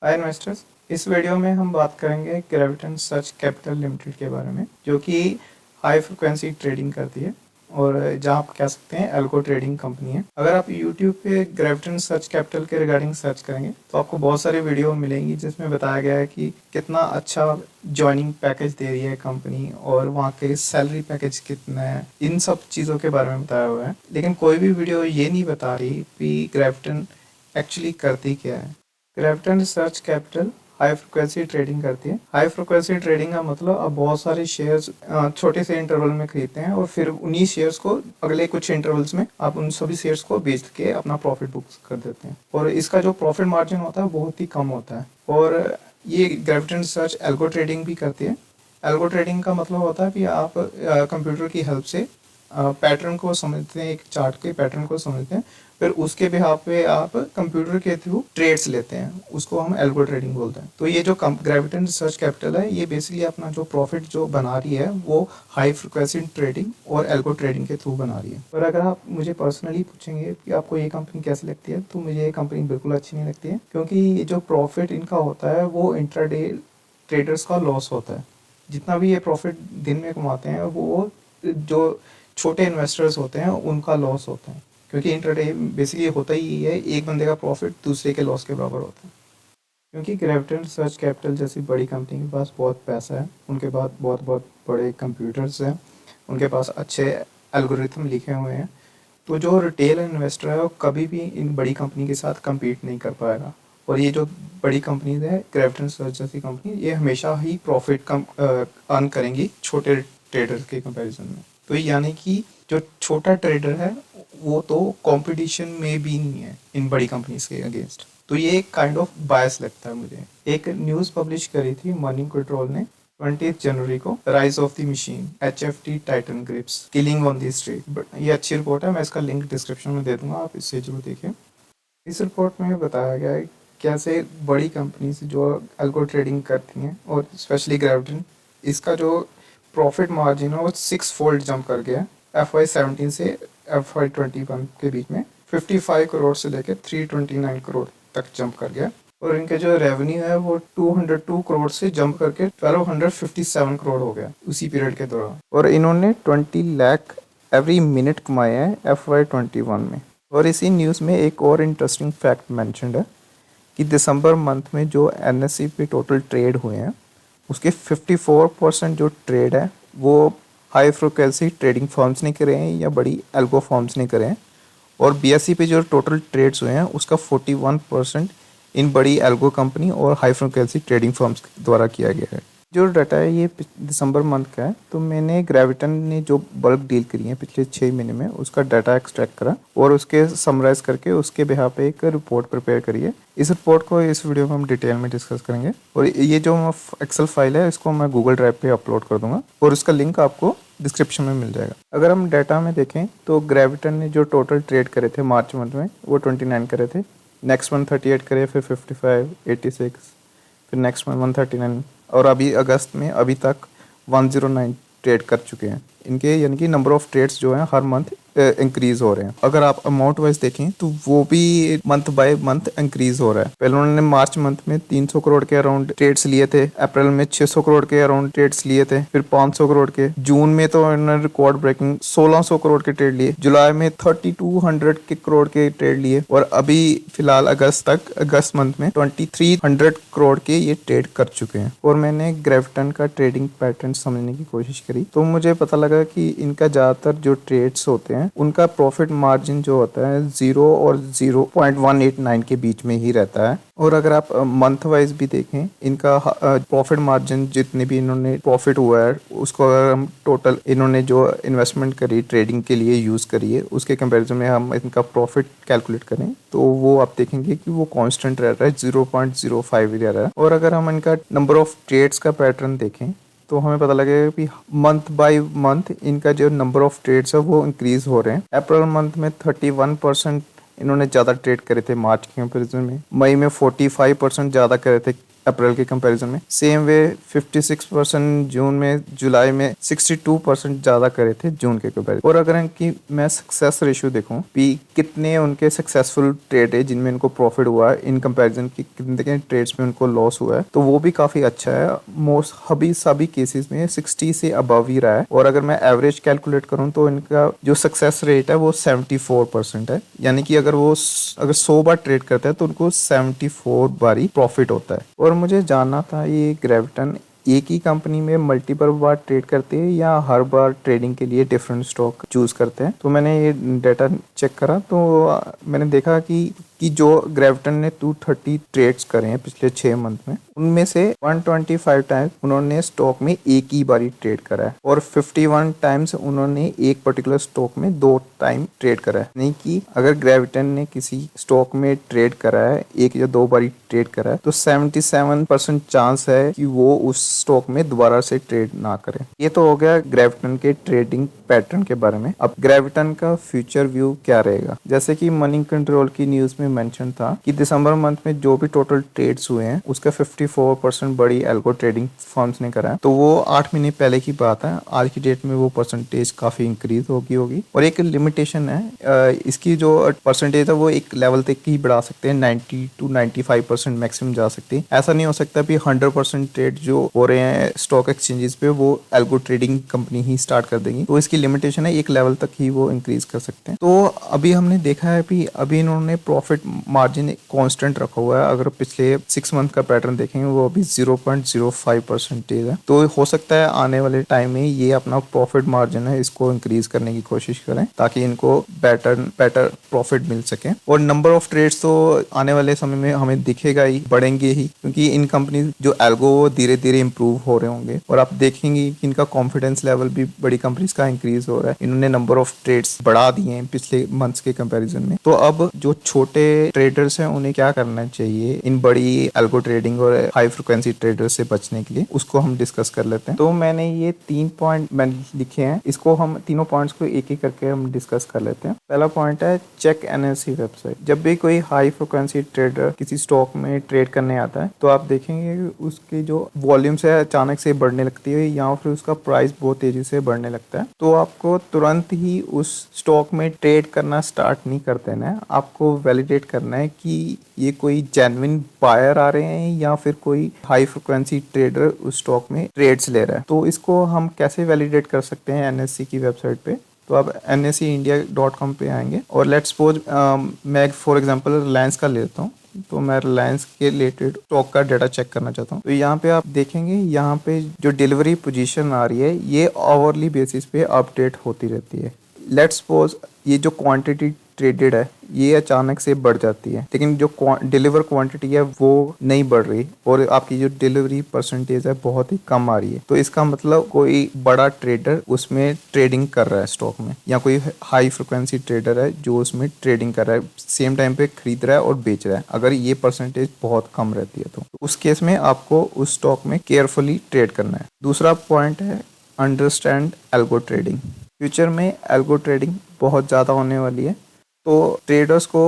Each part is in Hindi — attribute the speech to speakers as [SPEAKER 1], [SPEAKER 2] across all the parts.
[SPEAKER 1] हाय इन्वेस्टर्स, इस वीडियो में हम बात करेंगे ग्रेविटन सर्च कैपिटल लिमिटेड के बारे में, जो कि हाई फ्रिक्वेंसी ट्रेडिंग करती है और जहां आप कह सकते हैं एल्गो ट्रेडिंग कंपनी है। अगर आप यूट्यूब पे ग्रेविटन सर्च कैपिटल के रिगार्डिंग सर्च करेंगे तो आपको बहुत सारी वीडियो मिलेंगी जिसमें बताया गया है कि कितना अच्छा ज्वाइनिंग पैकेज दे रही है कंपनी और वहाँ के सैलरी पैकेज कितना है, इन सब चीज़ों के बारे में बताया हुआ है। लेकिन कोई भी वीडियो ये नहीं बता रही कि ग्रेविटन एक्चुअली करती क्या है। Graviton research capital high frequency trading करती है। हाई फ्रिक्वेंसी ट्रेडिंग का मतलब आप बहुत सारे शेयर्स छोटे से इंटरवल में खरीदते हैं और फिर उन्हीं शेयर्स को अगले कुछ इंटरवल्स में आप उन सभी शेयर्स को बेच के अपना प्रॉफिट बुक कर देते हैं और इसका जो प्रॉफिट मार्जिन होता है बहुत ही कम होता है। और ये ग्रेविटन रिसर्च एल्गो ट्रेडिंग भी करती है। एल्गो ट्रेडिंग का मतलब होता है कि आप कंप्यूटर की हेल्प से पैटर्न को समझते हैं, एक चार्ट के पैटर्न को समझते हैं, फिर उसके बिहाफ पे आप कंप्यूटर के थ्रू ट्रेड्स लेते हैं, उसको हम एल्गो ट्रेडिंग बोलते हैं। तो ये जो ग्रेविटन रिसर्च कैपिटल है ये बेसिकली अपना जो प्रॉफिट जो बना रही है वो हाई फ्रिक्वेंसी ट्रेडिंग और एल्गो ट्रेडिंग के थ्रू बना रही है। और अगर आप मुझे पर्सनली पूछेंगे कि आपको ये कंपनी कैसी लगती है, तो मुझे ये कंपनी बिल्कुल अच्छी नहीं लगती है, क्योंकि ये जो प्रॉफिट इनका होता है वो इंट्राडे ट्रेडर्स का लॉस होता है। जितना भी ये प्रॉफिट दिन में कमाते हैं वो जो छोटे इन्वेस्टर्स होते हैं उनका लॉस होता है, क्योंकि इंट्राडे बेसिकली होता ही है, एक बंदे का प्रॉफिट दूसरे के लॉस के बराबर होता है। क्योंकि ग्रेविटन रिसर्च कैपिटल जैसी बड़ी कंपनी के पास बहुत पैसा है, उनके पास बहुत बहुत बड़े कंप्यूटर्स हैं, उनके पास अच्छे एल्गोरिथम लिखे हुए हैं, तो जो रिटेल इन्वेस्टर है वो कभी भी इन बड़ी कंपनी के साथ कम्पीट नहीं कर पाएगा। और ये जो बड़ी कंपनीज है, ग्रेविटन रिसर्च जैसी कंपनी, ये हमेशा ही प्रॉफिट कम अर्न करेंगी छोटे ट्रेडर के कंपैरिजन में। तो यानी कि जो छोटा ट्रेडर है वो तो कंपटीशन में भी नहीं है इन बड़ी कंपनीज के अगेंस्ट। तो ये एक काइंड ऑफ बायस लगता है मुझे। एक न्यूज़ पब्लिश करी थी मॉर्निंग कंट्रोल ने 20 जनवरी को, rise of the machine, HFT Titan grips killing on the street. But ये अच्छी रिपोर्ट है, मैं इसका लिंक डिस्क्रिप्शन में दे दूंगा, आप इससे जरूर देखें। इस रिपोर्ट में बताया गया है कैसे बड़ी कंपनीज जो एल्गो ट्रेडिंग करती हैं और स्पेशली ग्रेविटन, इसका जो प्रॉफिट मार्जिन है वो 6 फोल्ड जंप कर गया FY17 से FY21 के बीच में। 55 करोड़ से लेकर 329 करोड़ तक जंप कर गया। और इनके जो रेवेन्यू है वो 202 करोड़ से जंप करके 1257 करोड़ हो गया उसी पीरियड के दौरान। और इन्होंने 20 लाख एवरी मिनट कमाए हैं FY21 में। और इसी न्यूज़ में एक और इंटरेस्टिंग फैक्ट मैंशनड है कि दिसंबर मंथ में जो NSE पे टोटल ट्रेड हुए हैं उसके 54% जो ट्रेड है वो हाई फ्रिक्वेंसी ट्रेडिंग फर्म्स ने करे हैं या बड़ी एल्गो फर्म्स ने करे हैं। और BSE पे जो टोटल ट्रेड्स हुए हैं उसका 41% इन बड़ी एल्गो कंपनी और हाई फ्रिक्वेंसी ट्रेडिंग फर्म्स द्वारा किया गया है। जो डाटा है ये दिसंबर मंथ का है, तो मैंने ग्रेविटन ने जो बल्क डील करी है पिछले 6 महीने में उसका डाटा एक्सट्रैक्ट करा और उसके समराइज करके उसके बिहाफ पे एक रिपोर्ट प्रिपेयर करी है। इस रिपोर्ट को इस वीडियो में हम डिटेल में डिस्कस करेंगे और ये जो एक्सेल फाइल है इसको मैं गूगल ड्राइव पे अपलोड कर दूंगा और उसका लिंक आपको डिस्क्रिप्शन में मिल जाएगा। अगर हम डाटा में देखें तो ग्रेविटन ने जो टोटल ट्रेड करे थे मार्च मंथ में वो 29 करे थे, नेक्स्ट मंथ 38 करे, फिर 55, 86, फिर नेक्स्ट मंथ 139 और अभी अगस्त में अभी तक 109 ट्रेड कर चुके हैं इनके, यानी कि नंबर ऑफ ट्रेड्स जो हैं हर मंथ इंक्रीज हो रहे हैं। अगर आप अमाउंट वाइज देखें तो वो भी मंथ बाय मंथ इंक्रीज हो रहा है। पहले उन्होंने मार्च मंथ में 300 करोड़ के अराउंड ट्रेड्स लिए थे, अप्रैल में 600 करोड़ के अराउंड ट्रेड्स लिए थे, फिर 500 करोड़ के, जून में तो उन्होंने रिकॉर्ड ब्रेकिंग 1600 करोड़ के ट्रेड लिए, जुलाई में 3200 के करोड़ के ट्रेड लिए और अभी फिलहाल अगस्त मंथ में 2300 करोड़ के ये ट्रेड कर चुके हैं। और मैंने ग्रेविटन का ट्रेडिंग पैटर्न समझने की कोशिश करी तो मुझे पता लगा कि इनका ज्यादातर जो ट्रेड्स होते हैं उनका प्रॉफिट मार्जिन जो होता है 0 और 0.189 के बीच में ही रहता है। और अगर आप मंथ वाइज भी देखें इनका प्रॉफिट मार्जिन जितने भी इन्होंने प्रॉफिट हुआ है उसको अगर हम टोटल इन्होंने जो इन्वेस्टमेंट करी ट्रेडिंग के लिए यूज़ करी है उसके कंपैरिजन में हम इनका प्रॉफिट कैलकुलेट करें तो वो आप देखेंगे कि वो कांस्टेंट रह रहा है, 0.05 ही रह रहा है। और अगर हम इनका नंबर ऑफ ट्रेड्स का पैटर्न देखें तो हमें पता लगेगा कि मंथ बाय मंथ इनका जो नंबर ऑफ ट्रेड्स है वो इंक्रीज हो रहे हैं। अप्रैल मंथ में 31% इन्होंने ज़्यादा ट्रेड करे थे मार्च के कंपेरिजन में, मई में 45% ज़्यादा करे थे अप्रैल के कंपैरिजन में। सेम वे 56% जून में, जुलाई में 62% ज़्यादा करे थे जून के कंपैरिजन। और अगर इनकी मैं सक्सेस रेशियो देखूं कि कितने उनके सक्सेसफुल ट्रेड है जिनमें इनको प्रॉफिट हुआ है इन कंपैरिजन की कितने ट्रेड्स में उनको लॉस हुआ है, तो वो भी काफ़ी अच्छा है। मोस्ट सभी केसेस में 60 से अबव ही रहा है। और अगर मैं एवरेज कैलकुलेट करूं तो इनका जो सक्सेस रेट है वो 74% है। यानी कि अगर 100 बार ट्रेड करते हैं तो उनको 74 बार ही प्रॉफिट होता है। और मुझे जानना था ये ग्रेविटन एक ही कंपनी में मल्टीपल बार ट्रेड करते हैं या हर बार ट्रेडिंग के लिए डिफरेंट स्टॉक चूज करते हैं। तो मैंने ये डाटा चेक करा तो मैंने देखा कि जो ग्रेविटन ने 230 ट्रेड्स करे हैं पिछले 6 मंथ में, उनमें से 125 टाइम्स उन्होंने स्टॉक में एक ही बारी ट्रेड करा है और 51 टाइम्स उन्होंने एक पर्टिकुलर स्टॉक में 2 टाइम ट्रेड करा है। नहीं कि अगर ग्रेविटन ने किसी स्टॉक में ट्रेड करा है, 1 या 2 बारी ट्रेड करा है, तो 77% चांस है कि वो उस स्टॉक में दोबारा से ट्रेड ना करे। ये तो हो गया ग्रेविटन के ट्रेडिंग पैटर्न के बारे में। अब ग्रेविटन का फ्यूचर व्यू क्या रहेगा? जैसे कि मनी कंट्रोल की न्यूज में मेंशन था कि दिसंबर मंथ में जो भी टोटल ट्रेड्स हुए हैं उसका 54% बड़ी एल्गो ट्रेडिंग फर्म्स ने करा है। तो वो 8 महीने पहले की बात है। आज की डेट में वो परसेंटेज काफी इंक्रीज होगी। और एक लिमिटेशन है, इसकी जो परसेंटेज है वो एक लेवल तक ही बढ़ा सकते हैं, 90 to 95% मैक्सिमम जा सकती है। ऐसा नहीं हो सकता कि 100% ट्रेड जो हो रहे हैं स्टॉक एक्सचेंजेस पे वो एल्गो ट्रेडिंग कंपनी ही स्टार्ट कर देंगी। तो इसकी लिमिटेशन है, एक लेवल तक ही वो इंक्रीज कर सकते हैं। तो अभी हमने देखा है कि अभी इन्होंने प्रॉफिट मार्जिन कांस्टेंट रखा हुआ है। अगर पिछले 6 मंथ का पैटर्न देखेंगे वो अभी 0.05% है। तो हो सकता है आने वाले टाइम में ये अपना प्रॉफिट मार्जिन है इसको इंक्रीज करने की कोशिश करें ताकि इनको बेटर प्रॉफिट मिल सके। और नंबर ऑफ ट्रेड्स तो आने वाले समय में हमें दिखेगा ही, बढ़ेंगे ही, क्योंकि इन कंपनी जो एल्गो धीरे धीरे इंप्रूव हो रहे होंगे। और आप देखेंगे कि इनका कॉन्फिडेंस लेवल भी बड़ी कंपनीज का इंक्रीज हो रहा है। इन्होंने नंबर ऑफ ट्रेड्स बढ़ा दिए हैं पिछले मंथ्स के कंपैरिजन में। तो अब जो छोटे ट्रेडर्स हैं उन्हें क्या करना चाहिए इन बड़ी एल्गो ट्रेडिंग और हाई फ्रिक्वेंसी ट्रेडर्स से बचने के लिए, उसको हम डिस्कस कर लेते हैं। तो मैंने ये 3 पॉइंट मैंने लिखे हैं, इसको हम तीनों पॉइंट्स को एक एक करके हम डिस्कस कर लेते हैं। पहला पॉइंट है चेक एनएससी वेबसाइट। जब भी कोई हाई फ्रिक्वेंसी ट्रेडर किसी स्टॉक में ट्रेड करने आता है तो आप देखेंगे उसकी जो वॉल्यूम्स है अचानक से बढ़ने लगती है या फिर उसका प्राइस बहुत तेजी से बढ़ने लगता है। तो आपको तुरंत ही उस स्टॉक में ट्रेड करना स्टार्ट नहीं कर देना है। आपको वैलिडेट करना है कि ये कोई जेन्युइन बायर आ रहे हैं या फिर कोई हाई फ्रिक्वेंसी ट्रेडर उस स्टॉक में ट्रेड्स ले रहा है। तो इसको हम कैसे वैलिडेट कर सकते हैं एनएससी की वेबसाइट पे? तो आप nseIndia.com पे आएंगे और लेट्स सपोज मैं फॉर एग्जांपल रिलायंस का लेता हूँ। तो मैं रिलायंस के रिलेटेड स्टॉक का डाटा चेक करना चाहता हूँ। तो यहाँ पे आप देखेंगे यहाँ पे जो डिलीवरी पोजीशन आ रही है ये आवरली बेसिस पे अपडेट होती रहती है। लेट्स सपोज ये जो क्वांटिटी ट्रेडेड है ये अचानक से बढ़ जाती है, लेकिन जो डिलीवर क्वांटिटी है वो नहीं बढ़ रही और आपकी जो डिलीवरी परसेंटेज है बहुत ही कम आ रही है। तो इसका मतलब कोई बड़ा ट्रेडर उसमें ट्रेडिंग कर रहा है स्टॉक में, या कोई हाई फ्रिक्वेंसी ट्रेडर है जो उसमें ट्रेडिंग कर रहा है, सेम टाइम पे खरीद रहा है और बेच रहा है। अगर ये परसेंटेज बहुत कम रहती है तो उस केस में आपको उस स्टॉक में केयरफुली ट्रेड करना है। दूसरा पॉइंट है अंडरस्टैंड एल्गो ट्रेडिंग। फ्यूचर में एल्गो ट्रेडिंग बहुत ज़्यादा होने वाली है, तो ट्रेडर्स को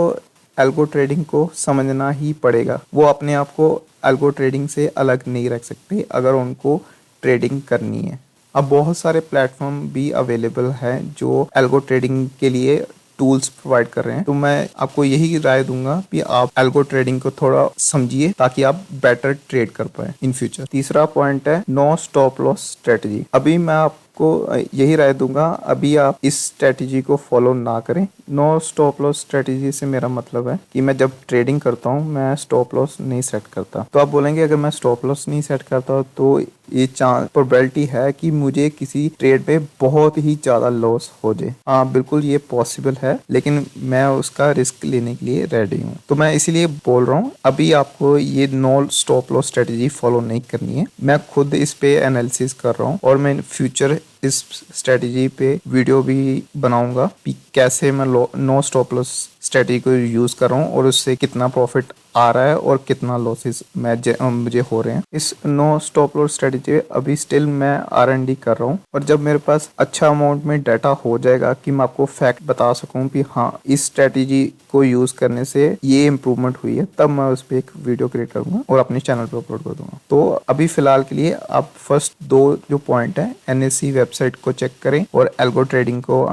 [SPEAKER 1] एल्गो ट्रेडिंग को समझना ही पड़ेगा। वो अपने आप को एल्गो ट्रेडिंग से अलग नहीं रख सकते अगर उनको ट्रेडिंग करनी है। अब बहुत सारे प्लेटफॉर्म भी अवेलेबल हैं जो एल्गो ट्रेडिंग के लिए टूल्स प्रोवाइड कर रहे हैं। तो मैं आपको यही राय दूंगा कि आप एल्गो ट्रेडिंग को थोड़ा समझिए ताकि आप बेटर ट्रेड कर पाए इन फ्यूचर। तीसरा पॉइंट है नो स्टॉप लॉस स्ट्रेटजी। अभी मैं आपको यही राय दूंगा, अभी आप इस स्ट्रेटजी को फॉलो ना करें। नो स्टॉप लॉस स्ट्रेटजी से मेरा मतलब है कि मैं जब ट्रेडिंग करता हूँ मैं स्टॉप लॉस नहीं सेट करता। तो आप बोलेंगे अगर मैं स्टॉप लॉस नहीं सेट करता तो ये प्रोबेबिलिटी है कि मुझे किसी ट्रेड पे बहुत ही ज्यादा लॉस हो जाए। हाँ बिल्कुल ये पॉसिबल है, लेकिन मैं उसका रिस्क लेने के लिए रेडी हूँ। तो मैं इसीलिए बोल रहा हूँ अभी आपको ये no stop loss strategy follow नहीं करनी है। मैं खुद इस पे एनालिसिस कर रहा हूँ और मैं फ्यूचर इस स्ट्रेटजी पे वीडियो भी बनाऊंगा कि कैसे मैं नो स्टॉप लॉस स्ट्रेटजी को यूज कर रहा हूँ और उससे कितना प्रॉफिट आ रहा है और कितना लॉसेस मुझे हो रहे हैं। इस नो स्टॉप लॉस स्ट्रेटेजी अभी स्टिल मैं R&D कर रहा हूँ, और जब मेरे पास अच्छा अमाउंट में डाटा हो जाएगा कि मैं आपको फैक्ट बता सकूं कि हाँ इस स्ट्रेटेजी को यूज करने से ये इम्प्रूवमेंट हुई है, तब मैं उस पर एक वीडियो क्रिएट करूंगा और अपने चैनल पे अपलोड कर दूंगा। तो अभी फिलहाल के लिए आप फर्स्ट 2 जो पॉइंट है NSE वेबसाइट को चेक करें और एल्गो ट्रेडिंग को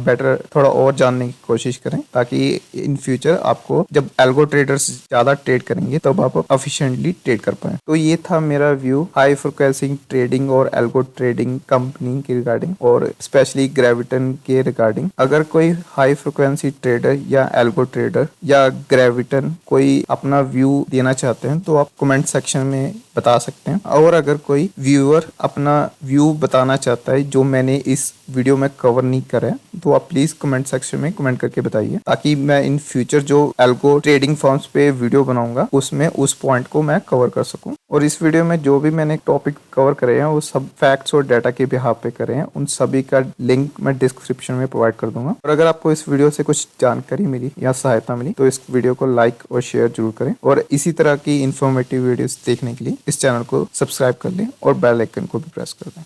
[SPEAKER 1] बेटर थोड़ा और जानने की कोशिश करें, ताकि इन फ्यूचर आपको जब एल्गो ट्रेडर्स ज्यादा ट्रेड करेंगे तब आप एफिशिएंटली ट्रेड कर पाए। तो ये था मेरा व्यू हाई फ्रिक्वेंसी ट्रेडिंग और एल्गो ट्रेडिंग कंपनी के रिगार्डिंग, और स्पेशली ग्रेविटन के रिगार्डिंग। अगर कोई हाई फ्रिक्वेंसी ट्रेडर या एल्गो ट्रेडर या ग्रेविटन कोई अपना व्यू देना चाहते हैं तो आप कमेंट सेक्शन में बता सकते हैं, और अगर कोई व्यूअर अपना व्यू बताना चाहता है जो मैंने इस वीडियो में कवर नहीं करा है तो आप प्लीज कमेंट सेक्शन में कमेंट करके बताइए, ताकि मैं इन फ्यूचर जो एल्गो ट्रेडिंग फर्म्स पे वीडियो बनाऊंगा उसमें उस पॉइंट को मैं कवर कर सकूं। और इस वीडियो में जो भी मैंने टॉपिक कवर करे हैं वो सब फैक्ट्स और डाटा के बिहाफ पे करे हैं, उन सभी का लिंक मैं डिस्क्रिप्शन में प्रोवाइड कर दूंगा। और अगर आपको इस वीडियो से कुछ जानकारी मिली या सहायता मिली तो इस वीडियो को लाइक और शेयर जरूर करें, और इसी तरह की इन्फॉर्मेटिव वीडियोस देखने के लिए इस चैनल को सब्सक्राइब कर लें और बेल आइकन को भी प्रेस कर दें।